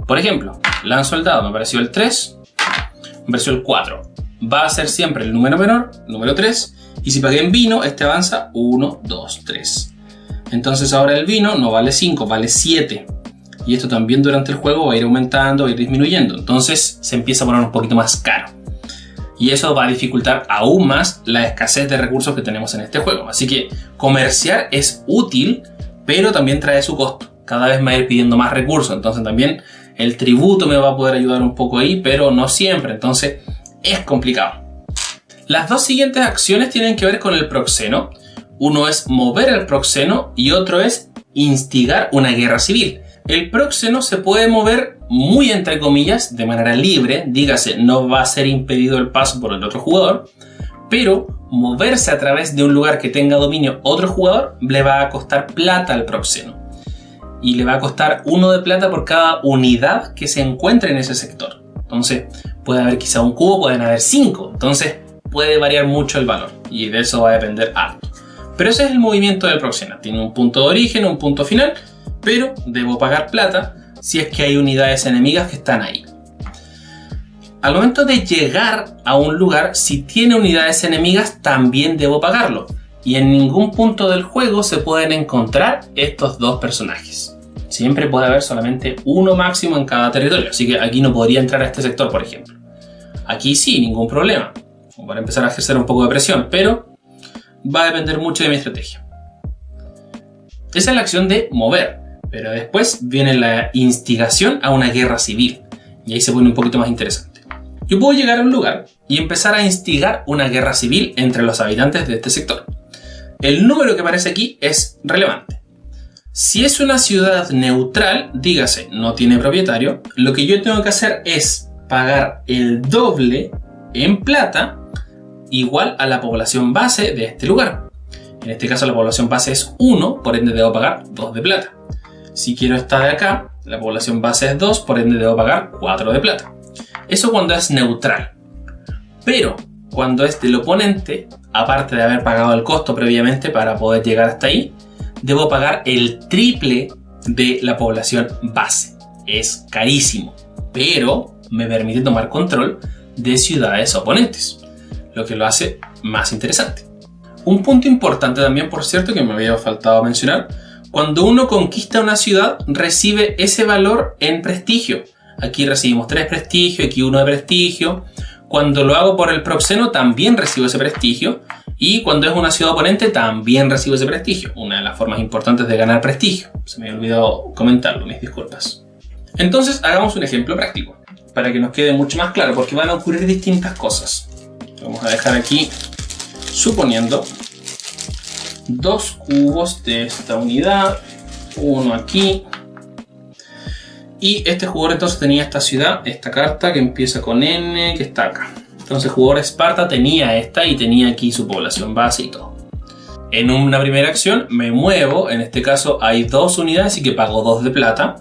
Por ejemplo, lanzo el dado, me apareció el 3, me apareció el 4. Va a ser siempre el número menor, número 3, y si pagué en vino, este avanza 1, 2, 3. Entonces ahora el vino no vale 5, vale 7. Y esto también durante el juego va a ir aumentando, va a ir disminuyendo. Entonces se empieza a poner un poquito más caro. Y eso va a dificultar aún más la escasez de recursos que tenemos en este juego. Así que comerciar es útil, pero también trae su costo. Cada vez me va a ir pidiendo más recursos. Entonces también el tributo me va a poder ayudar un poco ahí, pero no siempre. Entonces es complicado. Las dos siguientes acciones tienen que ver con el proxeno. Uno es mover el proxeno y otro es instigar una guerra civil. El proxeno se puede mover muy entre comillas, de manera libre, dígase, no va a ser impedido el paso por el otro jugador, pero moverse a través de un lugar que tenga dominio otro jugador le va a costar plata al proxeno. Y le va a costar 1 de plata por cada unidad que se encuentre en ese sector. Entonces puede haber quizá un cubo, pueden haber 5. Entonces puede variar mucho el valor y de eso va a depender harto. Pero ese es el movimiento del proxeno. Tiene un punto de origen, un punto final, pero debo pagar plata si es que hay unidades enemigas que están ahí. Al momento de llegar a un lugar, si tiene unidades enemigas, también debo pagarlo. Y en ningún punto del juego se pueden encontrar estos dos personajes. Siempre puede haber solamente uno máximo en cada territorio. Así que aquí no podría entrar a este sector, por ejemplo. Aquí sí, ningún problema. Para empezar a ejercer un poco de presión, pero va a depender mucho de mi estrategia. Esa es la acción de mover. Pero después viene la instigación a una guerra civil. Y ahí se pone un poquito más interesante. Yo puedo llegar a un lugar y empezar a instigar una guerra civil entre los habitantes de este sector. El número que aparece aquí es relevante. Si es una ciudad neutral, dígase, no tiene propietario, lo que yo tengo que hacer es pagar el doble en plata igual a la población base de este lugar. En este caso la población base es 1, por ende debo pagar 2 de plata. Si quiero esta de acá, la población base es 2, por ende debo pagar 4 de plata. Eso cuando es neutral. Pero cuando es del oponente, aparte de haber pagado el costo previamente para poder llegar hasta ahí, debo pagar el triple de la población base. Es carísimo, pero me permite tomar control de ciudades oponentes, lo que lo hace más interesante. Un punto importante también, por cierto, que me había faltado mencionar: cuando uno conquista una ciudad, recibe ese valor en prestigio. Aquí recibimos 3 prestigio, aquí 1 de prestigio. Cuando lo hago por el proxeno, también recibo ese prestigio. Y cuando es una ciudad oponente, también recibo ese prestigio. Una de las formas importantes de ganar prestigio. Se me había olvidado comentarlo, mis disculpas. Entonces, hagamos un ejemplo práctico, para que nos quede mucho más claro, porque van a ocurrir distintas cosas. Vamos a dejar aquí, suponiendo, 2 cubos de esta unidad, uno aquí, y este jugador entonces tenía esta ciudad, esta carta que empieza con N, que está acá. Entonces el jugador Esparta tenía esta y tenía aquí su población base y todo. En una primera acción me muevo, en este caso hay 2 unidades y que pago 2 de plata.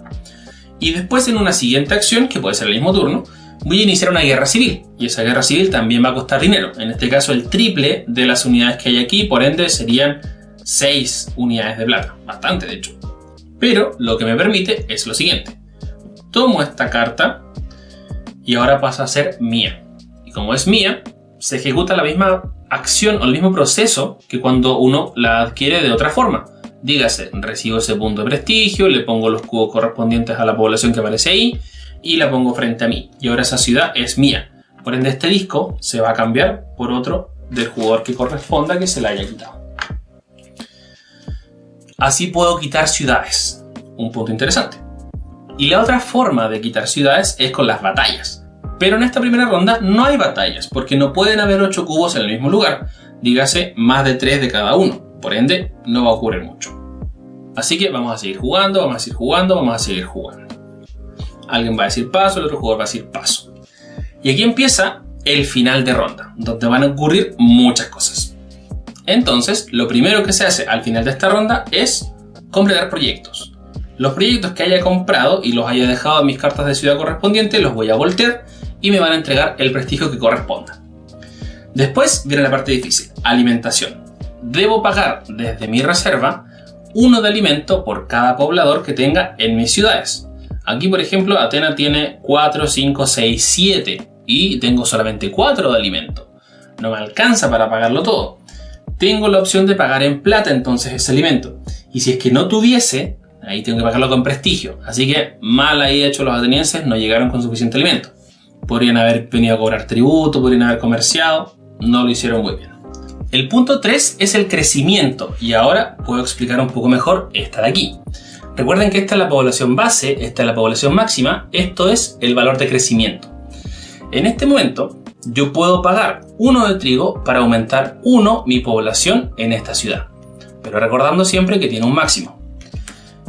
Y después en una siguiente acción, que puede ser el mismo turno, voy a iniciar una guerra civil. Y esa guerra civil también va a costar dinero. En este caso el triple de las unidades que hay aquí, por ende serían 6 unidades de plata. Bastante, de hecho. Pero lo que me permite es lo siguiente. Tomo esta carta y ahora pasa a ser mía. Y como es mía, se ejecuta la misma acción o el mismo proceso que cuando uno la adquiere de otra forma. Dígase, recibo ese punto de prestigio, le pongo los cubos correspondientes a la población que aparece ahí y la pongo frente a mí. Y ahora esa ciudad es mía. Por ende, este disco se va a cambiar por otro del jugador que corresponda que se la haya quitado. Así puedo quitar ciudades. Un punto interesante. Y la otra forma de quitar ciudades es con las batallas. Pero en esta primera ronda no hay batallas, porque no pueden haber 8 cubos en el mismo lugar. Dígase, más de 3 de cada uno. Por ende, no va a ocurrir mucho. Así que vamos a seguir jugando, vamos a seguir jugando, vamos a seguir jugando. Alguien va a decir paso, el otro jugador va a decir paso. Y aquí empieza el final de ronda, donde van a ocurrir muchas cosas. Entonces, lo primero que se hace al final de esta ronda es completar proyectos. Los proyectos que haya comprado y los haya dejado en mis cartas de ciudad correspondientes los voy a voltear y me van a entregar el prestigio que corresponda. Después viene la parte difícil, alimentación. Debo pagar desde mi reserva 1 de alimento por cada poblador que tenga en mis ciudades. Aquí, por ejemplo, Atenas tiene 4, 5, 6, 7 y tengo solamente 4 de alimento. No me alcanza para pagarlo todo. Tengo la opción de pagar en plata entonces ese alimento. Y si es que no tuviese, ahí tengo que pagarlo con prestigio. Así que mal ahí hecho los atenienses, no llegaron con suficiente alimento. Podrían haber venido a cobrar tributo, podrían haber comerciado, no lo hicieron muy bien. El punto 3 es el crecimiento y ahora puedo explicar un poco mejor esta de aquí. Recuerden que esta es la población base, esta es la población máxima, esto es el valor de crecimiento. En este momento yo puedo pagar 1 de trigo para aumentar 1 mi población en esta ciudad, pero recordando siempre que tiene un máximo.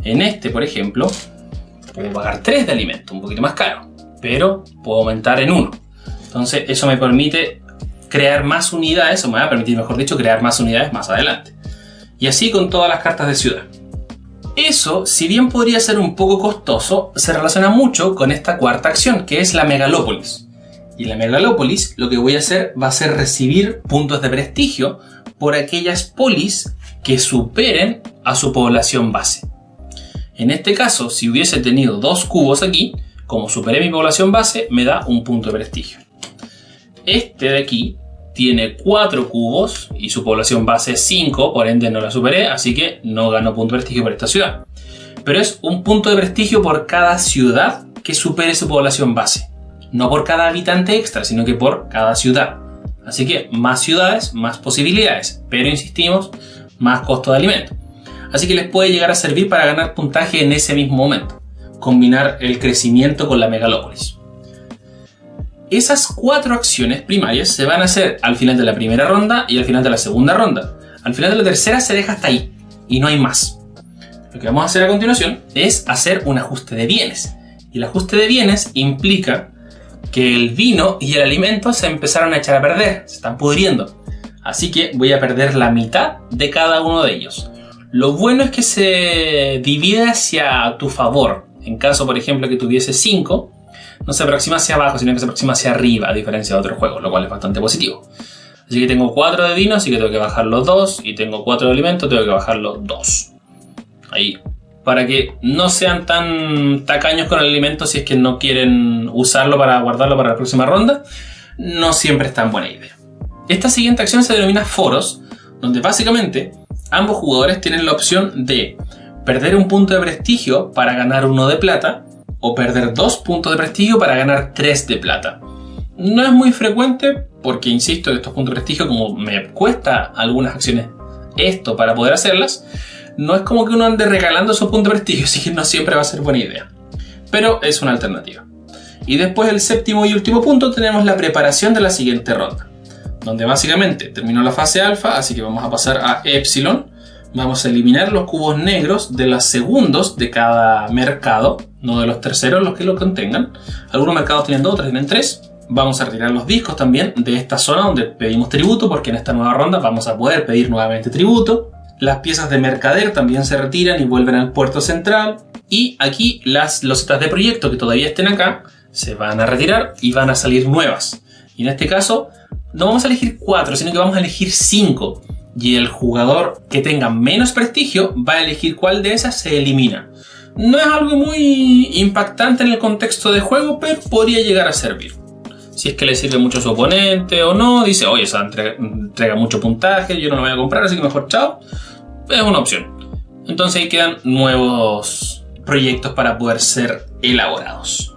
En este, por ejemplo, puedo pagar 3 de alimento, un poquito más caro, pero puedo aumentar en 1. Entonces eso me permite crear más unidades, o me va a permitir, mejor dicho, crear más unidades más adelante. Y así con todas las cartas de ciudad. Eso, si bien podría ser un poco costoso, se relaciona mucho con esta cuarta acción, que es la megalópolis. Y en la megalópolis lo que voy a hacer va a ser recibir puntos de prestigio por aquellas polis que superen a su población base. En este caso, si hubiese tenido 2 cubos aquí, como superé mi población base, me da un punto de prestigio. Este de aquí tiene 4 cubos y su población base es 5, por ende no la superé, así que no gano punto de prestigio por esta ciudad. Pero es un punto de prestigio por cada ciudad que supere su población base. No por cada habitante extra, sino que por cada ciudad. Así que más ciudades, más posibilidades, pero insistimos, más costo de alimento. Así que les puede llegar a servir para ganar puntaje en ese mismo momento. Combinar el crecimiento con la megalópolis. Esas 4 acciones primarias se van a hacer al final de la primera ronda y al final de la segunda ronda. Al final de la tercera se deja hasta ahí y no hay más. Lo que vamos a hacer a continuación es hacer un ajuste de bienes. Y el ajuste de bienes implica que el vino y el alimento se empezaron a echar a perder, se están pudriendo. Así que voy a perder la mitad de cada uno de ellos. Lo bueno es que se divide hacia tu favor. En caso, por ejemplo, que tuviese 5, no se aproxima hacia abajo, sino que se aproxima hacia arriba, a diferencia de otros juegos, lo cual es bastante positivo. Así que tengo 4 de vino, así que tengo que bajar los 2, y tengo 4 de alimento, tengo que bajar los 2. Ahí, para que no sean tan tacaños con el alimento si es que no quieren usarlo para guardarlo para la próxima ronda, no siempre es tan buena idea. Esta siguiente acción se denomina foros, donde básicamente ambos jugadores tienen la opción de perder un punto de prestigio para ganar 1 de plata, o perder 2 puntos de prestigio para ganar 3 de plata. No es muy frecuente porque, insisto, estos puntos de prestigio, como me cuesta algunas acciones esto para poder hacerlas, no es como que uno ande regalando esos puntos de prestigio, así que no siempre va a ser buena idea. Pero es una alternativa. Y después del séptimo y último punto tenemos la preparación de la siguiente ronda, donde básicamente terminó la fase alfa, así que vamos a pasar a epsilon. Vamos a eliminar los cubos negros de los segundos de cada mercado, no de los terceros, los que lo contengan. Algunos mercados tienen 2, otros tienen 3. Vamos a retirar los discos también de esta zona donde pedimos tributo, porque en esta nueva ronda vamos a poder pedir nuevamente tributo. Las piezas de mercader también se retiran y vuelven al puerto central. Y aquí las losetas de proyecto que todavía estén acá se van a retirar y van a salir nuevas. Y en este caso no vamos a elegir 4, sino que vamos a elegir 5. Y el jugador que tenga menos prestigio va a elegir cuál de esas se elimina. No es algo muy impactante en el contexto de juego, pero podría llegar a servir. Si es que le sirve mucho a su oponente o no, dice, oye, esa entrega mucho puntaje, yo no lo voy a comprar, así que mejor chao. Es una opción. Entonces ahí quedan nuevos proyectos para poder ser elaborados.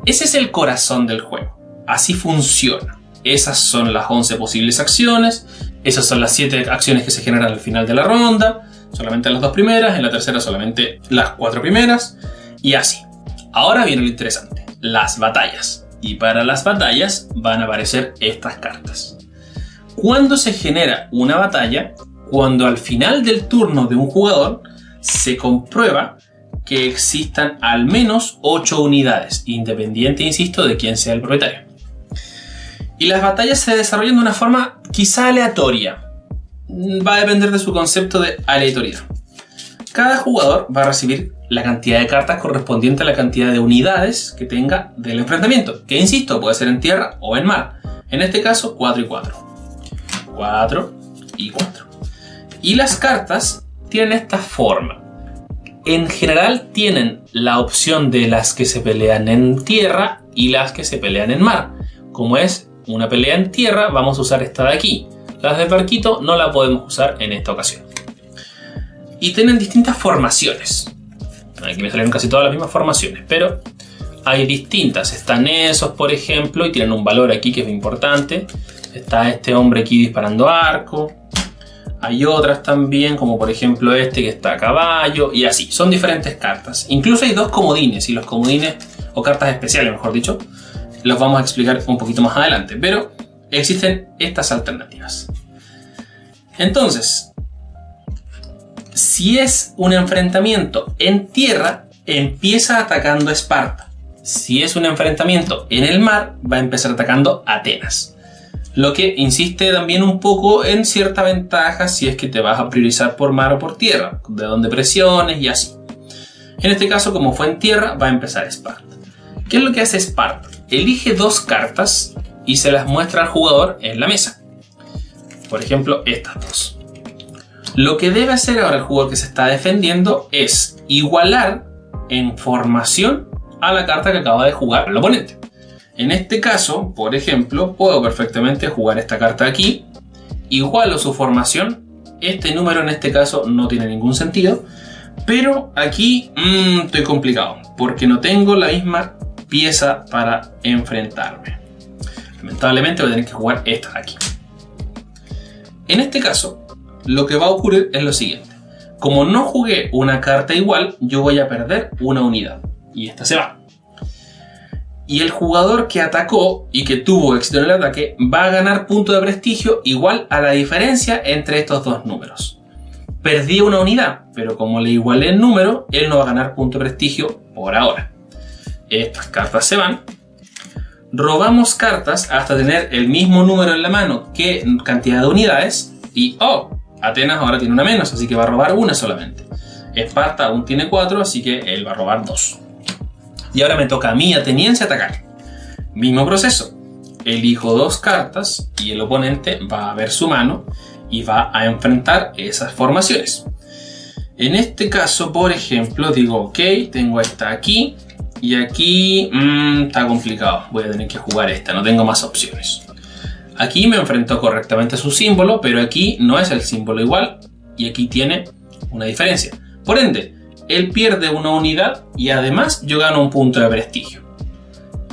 Ese es el corazón del juego. Así funciona. Esas son las 11 posibles acciones. Esas son las 7 acciones que se generan al final de la ronda. Solamente las 2 primeras, en la tercera solamente las 4 primeras. Y así. Ahora viene lo interesante. Las batallas. Y para las batallas van a aparecer estas cartas. ¿Cuándo se genera una batalla? Cuando al final del turno de un jugador se comprueba que existan al menos 8 unidades, independiente, insisto, de quién sea el propietario. Y las batallas se desarrollan de una forma quizá aleatoria. Va a depender de su concepto de aleatoriedad. Cada jugador va a recibir la cantidad de cartas correspondiente a la cantidad de unidades que tenga del enfrentamiento, que insisto, puede ser en tierra o en mar. En este caso 4 y 4. 4 y 4. Y las cartas tienen esta forma. En general tienen la opción de las que se pelean en tierra y las que se pelean en mar. Como es una pelea en tierra, vamos a usar esta de aquí. Las del barquito no la podemos usar en esta ocasión. Y tienen distintas formaciones. Aquí me salieron casi todas las mismas formaciones, pero hay distintas. Están esos, por ejemplo, y tienen un valor aquí que es importante. Está este hombre aquí disparando arco. Hay otras también, como por ejemplo este que está a caballo, y así. Son diferentes cartas. Incluso hay dos comodines, y los comodines, o cartas especiales mejor dicho, los vamos a explicar un poquito más adelante. Pero existen estas alternativas. Entonces, si es un enfrentamiento en tierra, empieza atacando a Esparta. Si es un enfrentamiento en el mar, va a empezar atacando a Atenas. Lo que insiste también un poco en cierta ventaja si es que te vas a priorizar por mar o por tierra, de donde presiones y así. En este caso, como fue en tierra, va a empezar Esparta. ¿Qué es lo que hace Esparta? Elige dos cartas y se las muestra al jugador en la mesa. Por ejemplo, estas dos. Lo que debe hacer ahora el jugador que se está defendiendo es igualar en formación a la carta que acaba de jugar el oponente. En este caso, por ejemplo, puedo perfectamente jugar esta carta aquí, igualo su formación. Este número en este caso no tiene ningún sentido, pero aquí estoy complicado, porque no tengo la misma pieza para enfrentarme. Lamentablemente voy a tener que jugar esta de aquí. En este caso, lo que va a ocurrir es lo siguiente. Como no jugué una carta igual, yo voy a perder una unidad, y esta se va. Y el jugador que atacó y que tuvo éxito en el ataque va a ganar punto de prestigio igual a la diferencia entre estos dos números. Perdí una unidad, pero como le igualé el número, él no va a ganar punto de prestigio por ahora. Estas cartas se van. Robamos cartas hasta tener el mismo número en la mano que cantidad de unidades. Y Atenas ahora tiene una menos, así que va a robar una solamente. Esparta aún tiene 4, así que él va a robar 2. Y ahora me toca a mí, ateniense, atacar. Mismo proceso. Elijo dos cartas y el oponente va a ver su mano y va a enfrentar esas formaciones. En este caso, por ejemplo, digo, ok, tengo esta aquí y aquí está complicado. Voy a tener que jugar esta, no tengo más opciones. Aquí me enfrentó correctamente a su símbolo, pero aquí no es el símbolo igual y aquí tiene una diferencia. Por ende, él pierde una unidad y además yo gano un punto de prestigio.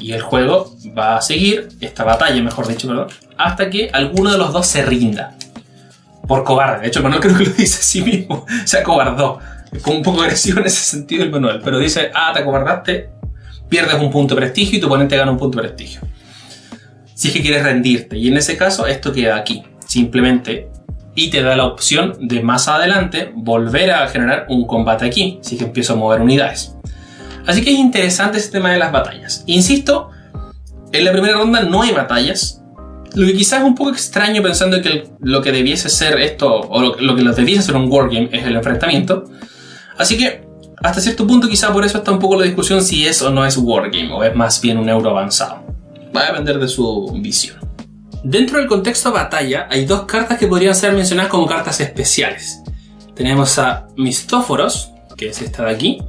Y el juego va a seguir, esta batalla mejor dicho, perdón, hasta que alguno de los dos se rinda. Por cobarde, de hecho el manual creo que lo dice así mismo, se acobardó. Fue un poco agresivo en ese sentido el manual, pero dice, te acobardaste, pierdes un punto de prestigio y tu oponente gana un punto de prestigio. Si es que quieres rendirte, y en ese caso esto queda aquí, simplemente, y te da la opción de más adelante volver a generar un combate aquí, si es que empiezo a mover unidades. Así que es interesante ese tema de las batallas. Insisto, en la primera ronda no hay batallas, lo que quizás es un poco extraño pensando que lo que debiese ser esto, o lo que debiese ser un wargame es el enfrentamiento. Así que hasta cierto punto quizá por eso está un poco la discusión si es o no es wargame, o es más bien un euro avanzado. Va a depender de su visión. Dentro del contexto batalla hay dos cartas que podrían ser mencionadas como cartas especiales. Tenemos a Mistóforos, que es esta de aquí,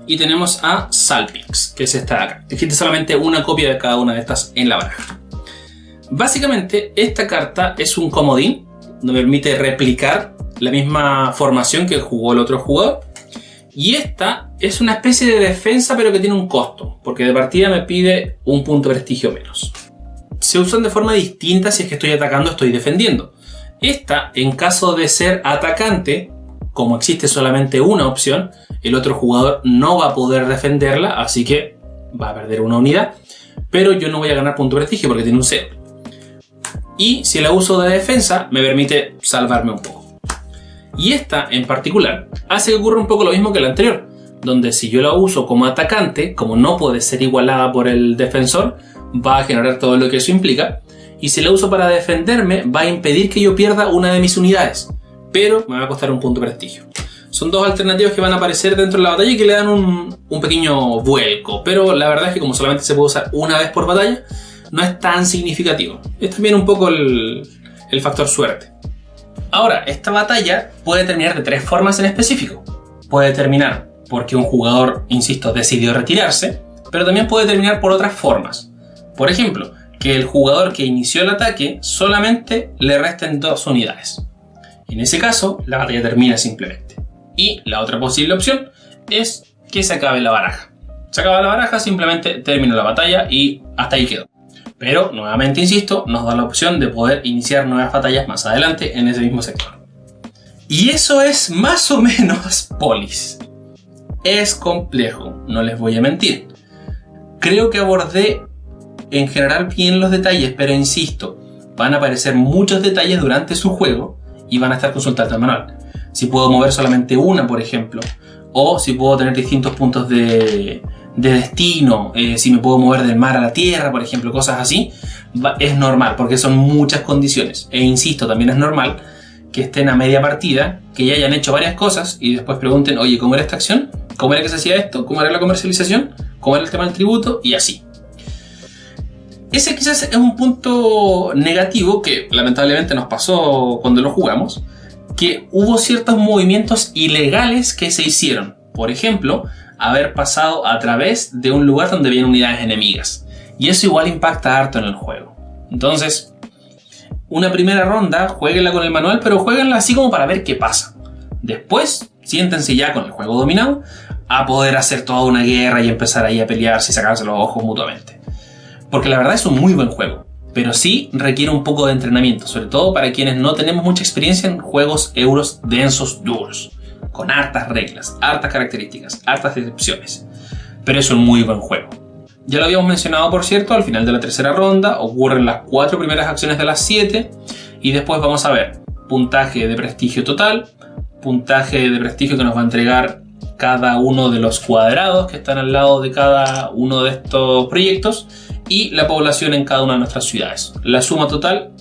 y tenemos a Salpix, que es esta de acá. Existe solamente una copia de cada una de estas en la baraja. Básicamente esta carta es un comodín, nos permite replicar la misma formación que jugó el otro jugador. Y esta es una especie de defensa pero que tiene un costo, porque de partida me pide un punto de prestigio menos. Se usan de forma distinta si es que estoy atacando o estoy defendiendo. Esta, en caso de ser atacante, como existe solamente una opción, el otro jugador no va a poder defenderla, así que va a perder una unidad, pero yo no voy a ganar punto de prestigio porque tiene un 0. Y si la uso de defensa, me permite salvarme un poco. Y esta en particular hace que ocurra un poco lo mismo que la anterior, donde si yo la uso como atacante, como no puede ser igualada por el defensor, va a generar todo lo que eso implica, y si la uso para defenderme, va a impedir que yo pierda una de mis unidades, pero me va a costar un punto de prestigio. Son dos alternativas que van a aparecer dentro de la batalla y que le dan un pequeño vuelco. Pero la verdad es que como solamente se puede usar una vez por batalla, no es tan significativo. Es también un poco el factor suerte. Ahora, esta batalla puede terminar de tres formas en específico. Puede terminar porque un jugador, insisto, decidió retirarse, pero también puede terminar por otras formas. Por ejemplo, que el jugador que inició el ataque solamente le resten 2 unidades. En ese caso, la batalla termina simplemente. Y la otra posible opción es que se acabe la baraja. Se acaba la baraja, simplemente termina la batalla y hasta ahí quedó. Pero, nuevamente insisto, nos da la opción de poder iniciar nuevas batallas más adelante en ese mismo sector. Y eso es más o menos Polis. Es complejo, no les voy a mentir. Creo que abordé en general bien los detalles, pero insisto, van a aparecer muchos detalles durante su juego y van a estar consultando el manual. Si puedo mover solamente una, por ejemplo, o si puedo tener distintos puntos de destino, si me puedo mover del mar a la tierra, por ejemplo, cosas así, es normal porque son muchas condiciones. E insisto, también es normal que estén a media partida, que ya hayan hecho varias cosas y después pregunten, oye, ¿cómo era esta acción? ¿Cómo era que se hacía esto? ¿Cómo era la comercialización? ¿Cómo era el tema del tributo? Y así. Ese quizás es un punto negativo que lamentablemente nos pasó cuando lo jugamos, que hubo ciertos movimientos ilegales que se hicieron. Por ejemplo, haber pasado a través de un lugar donde había unidades enemigas. Y eso igual impacta harto en el juego. Entonces, una primera ronda, jueguenla con el manual, pero jueguenla así como para ver qué pasa. Después, siéntense ya con el juego dominado a poder hacer toda una guerra y empezar ahí a pelearse y sacarse los ojos mutuamente. Porque la verdad es un muy buen juego, pero sí requiere un poco de entrenamiento, sobre todo para quienes no tenemos mucha experiencia en juegos euros densos, duros, con hartas reglas, hartas características, hartas descripciones. Pero es un muy buen juego. Ya lo habíamos mencionado, por cierto, al final de la tercera ronda ocurren las 4 primeras acciones de las 7 y después vamos a ver puntaje de prestigio total, puntaje de prestigio que nos va a entregar cada uno de los cuadrados que están al lado de cada uno de estos proyectos y la población en cada una de nuestras ciudades. La suma total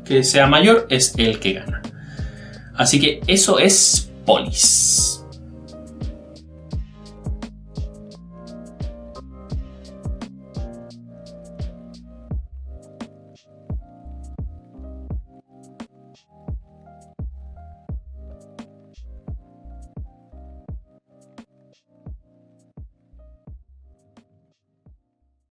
que sea mayor es el que gana. Así que eso es Polis.